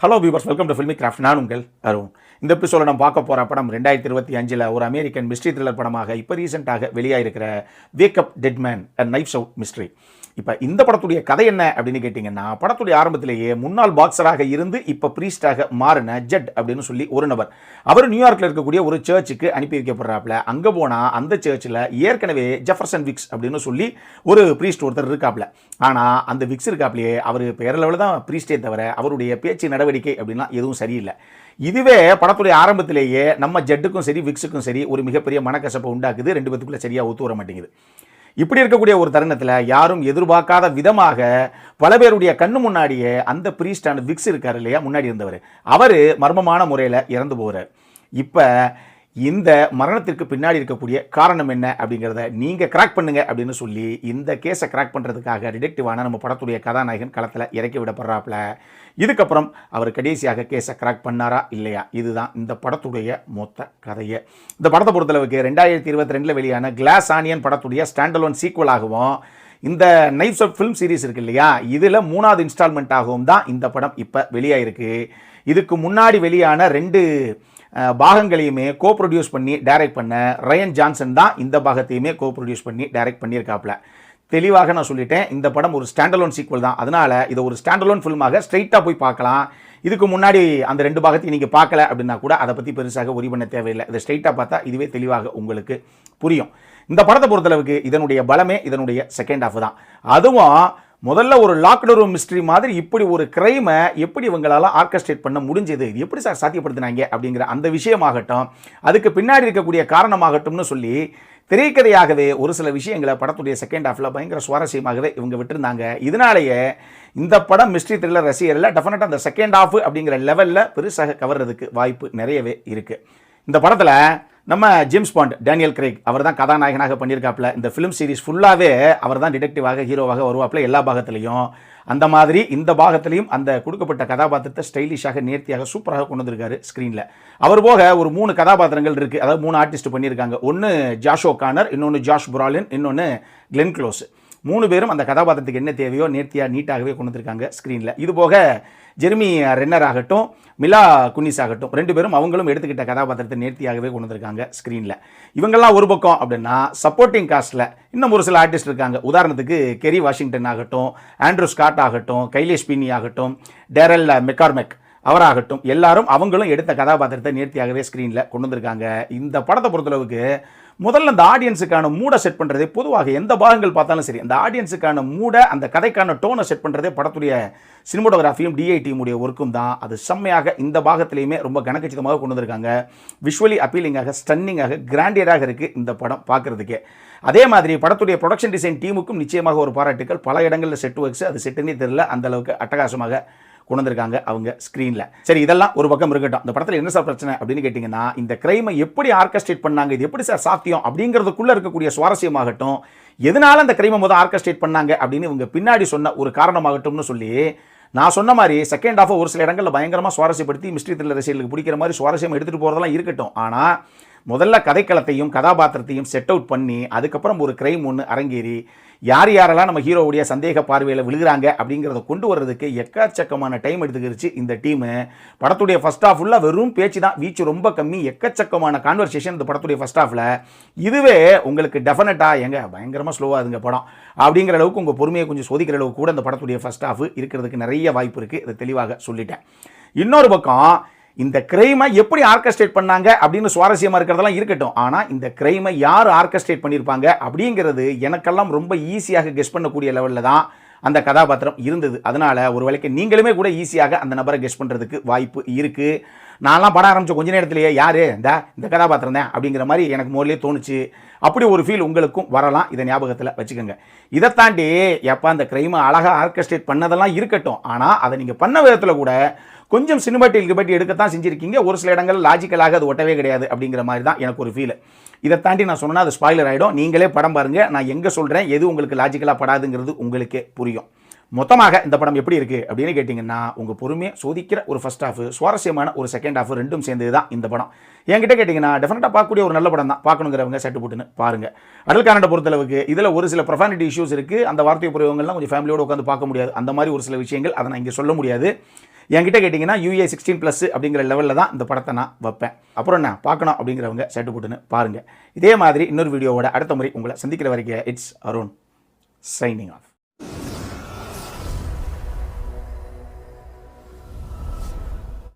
Hello viewers, welcome to filmi craft. நான் உங்கள் அருண். இந்த எபிசோட நம்ம பார்க்க போகிற படம் 2025 ஒரு அமெரிக்கன் மிஸ்ட்ரி த்ரில்லர் படமாக இப்போ ரீசெண்டாக வெளியாகிருக்கிற wake up dead man and knives out mystery. இப்போ இந்த படத்துடைய கதை என்ன அப்படின்னு கேட்டிங்கன்னா, படத்துடைய ஆரம்பத்திலேயே முன்னாள் பாக்ஸராக இருந்து இப்போ ப்ரீஸ்டாக மாறின ஜெட் அப்படின்னு சொல்லி ஒரு நபர், அவர் நியூயார்க்கில் இருக்கக்கூடிய ஒரு சர்ச்சுக்கு அனுப்பி வைக்கப்படுறாப்புல. அங்கே போனால் அந்த சர்ச்சில் ஏற்கனவே ஜெஃபர்சன் விக்ஸ் அப்படின்னு சொல்லி ஒரு ப்ரீஸ்ட் ஒருத்தர் இருக்காப்புல. ஆனால் அந்த விக்ஸ் இருக்காப்லையே அவர் பேர் லெவலில் தான் ப்ரீஸ்டே தவிர அவருடைய பேச்சு நடவடிக்கை அப்படின்னா எதுவும் சரியில்லை. இதுவே படத்துடைய ஆரம்பத்திலேயே நம்ம ஜெட்டுக்கும் சரி விக்ஸுக்கும் சரி ஒரு மிகப்பெரிய மனக்கசப்பை உண்டாக்குது. ரெண்டு பேத்துக்குள்ளே சரியாக ஒத்து வர மாட்டேங்குது. இப்படி இருக்கக்கூடிய ஒரு தருணத்தில் யாரும் எதிர்பார்க்காத விதமாக பல பேருடைய கண்ணு முன்னாடியே அந்த ப்ரீஸ்டான விக்ஸ் இருக்கார் இல்லையா, முன்னாடி இருந்தவர், அவர் மர்மமான முறையில் இறந்து போகிறார். இப்போ இந்த மரணத்திற்கு பின்னாடி இருக்கக்கூடிய காரணம் என்ன அப்படிங்கிறத நீங்கள் கிராக் பண்ணுங்க அப்படின்னு சொல்லி இந்த கேஸை கிராக் பண்ணுறதுக்காக டிடெக்டிவான நம்ம படத்துடைய கதாநாயகன் களத்தில் இறக்கி விடப்படுறாப்புல. இதுக்கப்புறம் அவர் கடைசியாக கேஸை கிராக் பண்ணாரா இல்லையா, இதுதான் இந்த படத்துடைய மொத்த கதையை. இந்த படத்தை பொறுத்தளவுக்கு 2022 வெளியான கிளாஸ் ஆனியன் படத்துடைய ஸ்டாண்டலோன் சீக்குவலாகவும் இந்த நைஃப்ஸ் அவுட் ஃபிலிம் சீரிஸ் இருக்கு இல்லையா, இதில் 3வது இன்ஸ்டால்மெண்ட்டாகவும் தான் இந்த படம் இப்போ வெளியாயிருக்கு. இதுக்கு முன்னாடி வெளியான 2 பாகங்களையுமே கோ ப்ரொடியூஸ் பண்ணி டைரக்ட் பண்ண ரயன் ஜான்சன் தான் இந்த பாகத்தையுமே கோ ப்ரொடியூஸ் பண்ணி டைரக்ட் பண்ணியிருக்காப்புல. தெளிவாக நான் சொல்லிட்டேன், இந்த படம் ஒரு ஸ்டாண்டலோன் சீக்வல் தான். அதனால் இதை ஒரு ஸ்டாண்டலோன் ஃபில்மாக ஸ்ட்ரைட்டாக போய் பார்க்கலாம். இதுக்கு முன்னாடி அந்த 2 பாகத்தையும் நீங்கள் பார்க்கல அப்படின்னா கூட அதை பற்றி பெருசாக ஒரி பண்ண தேவையில்லை. இதை ஸ்ட்ரைட்டாக பார்த்தா இதுவே தெளிவாக உங்களுக்கு புரியும். இந்த படத்தை பொறுத்தளவுக்கு இதனுடைய பலமே இதனுடைய செகண்ட் ஹாஃப் தான். அதுவும் முதல்ல ஒரு லாக்டு ரூம் மிஸ்ட்ரி மாதிரி இப்படி ஒரு கிரைமை எப்படி இவங்களால ஆர்கஸ்ட்ரேட் பண்ண முடிஞ்சது, இது எப்படி சார் சாத்தியப்படுத்தினாங்க அப்படிங்கிற அந்த விஷயமாகட்டும், அதுக்கு பின்னாடி இருக்கக்கூடிய காரணமாகட்டும்னு சொல்லி திரைக்கதையாகவே ஒரு சில விஷயங்களை படத்துடைய செகண்ட் ஹாஃபில் பயங்கர சுவாரஸ்யமாகவே இவங்க விட்டுருந்தாங்க. இதனாலேயே இந்த படம் மிஸ்ட்ரி த்ரில்லர் ரசிகரில் டெஃபினட்டாக அந்த செகண்ட் ஹாஃப் அப்படிங்கிற லெவலில் பெருசாக கவர்றதுக்கு வாய்ப்பு நிறையவே இருக்குது. இந்த படத்தில் நம்ம ஜேம்ஸ் பாண்ட் டேனியல் கிரேக் அவர் தான் கதாநாயகனாக பண்ணியிருக்காப்புல. இந்த ஃபிலிம் சீரிஸ் ஃபுல்லாகவே அவர் தான் டிடெக்டிவாக ஹீரோவாக வருவாப்புல எல்லா பாகத்திலையும். அந்த மாதிரி இந்த பாகத்திலையும் அந்த கொடுக்கப்பட்ட கதாபாத்திரத்தை ஸ்டைலிஷாக நேர்த்தியாக சூப்பராக கொண்டு வந்திருக்காரு ஸ்க்ரீனில். அவர் போக ஒரு 3 கதாபாத்திரங்கள் இருக்குது, அதாவது 3 ஆர்டிஸ்ட் பண்ணியிருக்காங்க. ஒன்று ஜாஷ் ஓகானர், இன்னொன்று ஜாஷ் புராலின், இன்னொன்று கிளென் க்ளோஸ். 3 பேரும் அந்த கதாபாத்திரத்துக்கு என்ன தேவையோ நேர்த்தியாக நீட்டாகவே கொண்டு வந்திருக்காங்க ஸ்க்ரீனில். இது போக ஜெர்மி ரென்னர் ஆகட்டும், மிலா குனிஸ் ஆகட்டும், 2 பேரும் அவங்களும் எடுத்துக்கிட்ட கதாபாத்திரத்தை நேர்த்தியாகவே கொண்டு வந்திருக்காங்க ஸ்க்ரீனில். இவங்கெல்லாம் ஒரு பக்கம் அப்படின்னா சப்போர்ட்டிங் காஸ்ட்டில் இன்னும் ஒரு சில ஆர்டிஸ்ட் இருக்காங்க. உதாரணத்துக்கு கெரி வாஷிங்டன் ஆகட்டும், ஆண்ட்ரூ ஸ்காட் ஆகட்டும், கைலேஷ் பின்னி ஆகட்டும், டேரல் மெக்கார்மெக் அவராகட்டும், எல்லாரும் அவங்களும் எடுத்த கதாபாத்திரத்தை நேர்த்தியாகவே ஸ்க்ரீனில் கொண்டு வந்திருக்காங்க. இந்த படத்தை பொறுத்தளவுக்கு முதல்ல அந்த ஆடியன்ஸுக்கான மூடை செட் பண்ணுறதே, பொதுவாக எந்த பாகங்கள் பார்த்தாலும் சரி அந்த ஆடியன்ஸுக்கான மூடை, அந்த கதைக்கான டோனை செட் பண்ணுறதே படத்துடைய சினிமோட்டோகிராஃபியும் டிஐ டீமுடைய ஒர்க்கும் தான். அது செம்மையாக இந்த பாகத்திலையுமே ரொம்ப கனக்கச்சிதமாக கொண்டு வந்திருக்காங்க. விஷுவலி அப்பீலிங்காக, ஸ்டன்னிங்காக, கிராண்டியராக இருக்குது இந்த படம் பார்க்குறதுக்கே. அதே மாதிரி படத்துடைய ப்ரொடக்ஷன் டிசைன் டீமுக்கும் நிச்சயமாக ஒரு பாராட்டுக்கள். பல இடங்களில் செட் ஒர்க்ஸ், அது செட்டுன்னே தெரியல, அந்தளவுக்கு அட்டகாசமாக கொண்டு வந்திருக்காங்க அவங்க ஸ்க்ரீனில். சரி, இதெல்லாம் ஒரு பக்கம் இருக்கட்டும். இந்த படத்தில் என்ன சார் பிரச்சனை அப்படின்னு கேட்டிங்கன்னா, இந்த கிரைமை எப்படி ஆர்கஸ்ட்ரேட் பண்ணாங்க, இது எப்படி சார் சாத்தியம் அப்படிங்கிறதுக்குள்ளே இருக்கக்கூடிய சுவாரஸ்யமாகட்டும், எதனால அந்த கிரைமை முதல் ஆர்கஸ்ட்ரேட் பண்ணாங்க அப்படின்னு இவங்க பின்னாடி சொன்ன ஒரு காரணமாகட்டும்னு சொல்லி, நான் சொன்ன மாதிரி செகண்ட் ஹாஃப் ஒரு சில இடங்களில் பயங்கரமாக சுவாரஸ்யப்படுத்தி மிஸ்ட்ரி த்ரில்லர் ரசிகர்களுக்கு பிடிக்கிற மாதிரி சுவாரஸ்யம் எடுத்துகிட்டு போகிறதெல்லாம் இருக்கட்டும். ஆனால் முதல்ல கதைக்களத்தையும் கதாபாத்திரத்தையும் செட் அவுட் பண்ணி அதுக்கப்புறம் ஒரு கிரைம் ஒன்று அரங்கேறி யார் யாரெல்லாம் நம்ம ஹீரோவுடைய சந்தேக பார்வையில் விழுகிறாங்க அப்படிங்கிறத கொண்டு வர்றதுக்கு எக்கச்சக்கமான டைம் எடுத்துக்கிடுச்சு இந்த டீமு. படத்துடைய ஃபர்ஸ்ட் ஹாஃப் ஃபுல்லாக வெறும் பேச்சு தான், வீச்சு ரொம்ப கம்மி, எக்கச்சக்கமான கான்வர்சேஷன் இந்த படத்துடைய ஃபர்ஸ்ட் ஹாஃபில். இதுவே உங்களுக்கு டெஃபினட்டாக எங்க பயங்கரமாக ஸ்லோவாக இருங்க படம் அப்படிங்கிற அளவுக்கு உங்கள் பொறுமையை கொஞ்சம் சோதிக்கிற அளவுக்கு கூட இந்த படத்துடைய ஃபர்ஸ்ட் ஹாஃப் இருக்கிறதுக்கு நிறைய வாய்ப்பு இருக்குது. இதை தெளிவாக சொல்லிட்டேன். இன்னொரு பக்கம் இந்த கிரைமை எப்படி ஆர்கஸ்ட்ரேட் பண்ணாங்க அப்படின்னு சுவாரஸ்யமாக இருக்கிறதெல்லாம் இருக்கட்டும். ஆனால் இந்த கிரைமை யார் ஆர்கஸ்ட்ரேட் பண்ணியிருப்பாங்க அப்படிங்கிறது எனக்கெல்லாம் ரொம்ப ஈஸியாக கெஸ் பண்ணக்கூடிய லெவலில் தான் அந்த கதாபாத்திரம் இருந்தது. அதனால் ஒரு வேளைக்கு நீங்களுமே கூட ஈஸியாக அந்த நபரை கெஸ் பண்ணுறதுக்கு வாய்ப்பு இருக்குது. நான்லாம் படம் ஆரம்பித்த கொஞ்ச நேரத்திலேயே யார் இந்த கதாபாத்திரம் தான் அப்படிங்கிற மாதிரி எனக்கு முதலே தோணுச்சு. அப்படி ஒரு ஃபீல் உங்களுக்கும் வரலாம், இதை ஞாபகத்தில் வச்சுக்கோங்க. இதை தாண்டி எப்போ அந்த கிரைமை அழகாக ஆர்கஸ்ட்ரேட் பண்ணதெல்லாம் இருக்கட்டும், ஆனால் அதை நீங்கள் பண்ண விதத்தில் கூட கொஞ்சம் சினிமாட்டிக் லிபர்ட்டி எடுக்கத்தான் செஞ்சுருக்கீங்க. ஒரு சில இடங்கள் லாஜிக்கலாக அது ஒட்டவே கிடையாது அப்படிங்கிற மாதிரி தான் எனக்கு ஒரு ஃபீல். இதை தாண்டி நான் சொன்னால் அது ஸ்பாய்லர் ஆகிடும். நீங்களே படம் பாருங்கள், நான் எங்கே சொல்கிறேன், எது உங்களுக்கு லாஜிக்கலாக படாதுங்கிறது உங்களுக்கே புரியும். மொத்தமாக இந்த படம் எப்படி இருக்குது அப்படின்னு கேட்டிங்கன்னா, உங்கள் பொறுமையை சோதிக்கிற ஒரு ஃபர்ஸ்ட் ஹாஃப், சுவாரஸ்யமான ஒரு செகண்ட் ஹாஃப், ரெண்டும் சேர்ந்தது தான் இந்த படம். என்கிட்ட கேட்டிங்கன்னா டெஃபினட்டாக பார்க்கக்கூடிய ஒரு நல்ல படம் தான். பார்க்கணுங்கிறவங்க செட்டு போட்டுன்னு பாருங்கள். அடல் கானடை பொறுத்தளவுக்கு இதில் ஒரு சில ப்ரொஃபானிட்டி இஷ்யூஸ் இருக்குது. அந்த வார்த்தை பிரயோகங்கள்லாம் கொஞ்சம் ஃபேமிலியோடு உட்காந்து பார்க்க முடியாது. அந்த மாதிரி ஒரு சில விஷயங்கள் அதை நான் இங்கே சொல்ல முடியாது. என்கிட்ட கேட்டிங்கன்னா UA 16+ அப்படிங்கிற லெவலில் தான் இந்த படத்தை நான் வைப்பேன். அப்புறம் என்ன பார்க்கணும் அப்படிங்கிறவங்க ஷர்ட் போட்டுன்னு பாருங்கள். இதே மாதிரி இன்னொரு வீடியோவோட அடுத்த முறை உங்களை சந்திக்கிற வரைக்கும் இட்ஸ் அருண் சைனிங் ஆஃப்.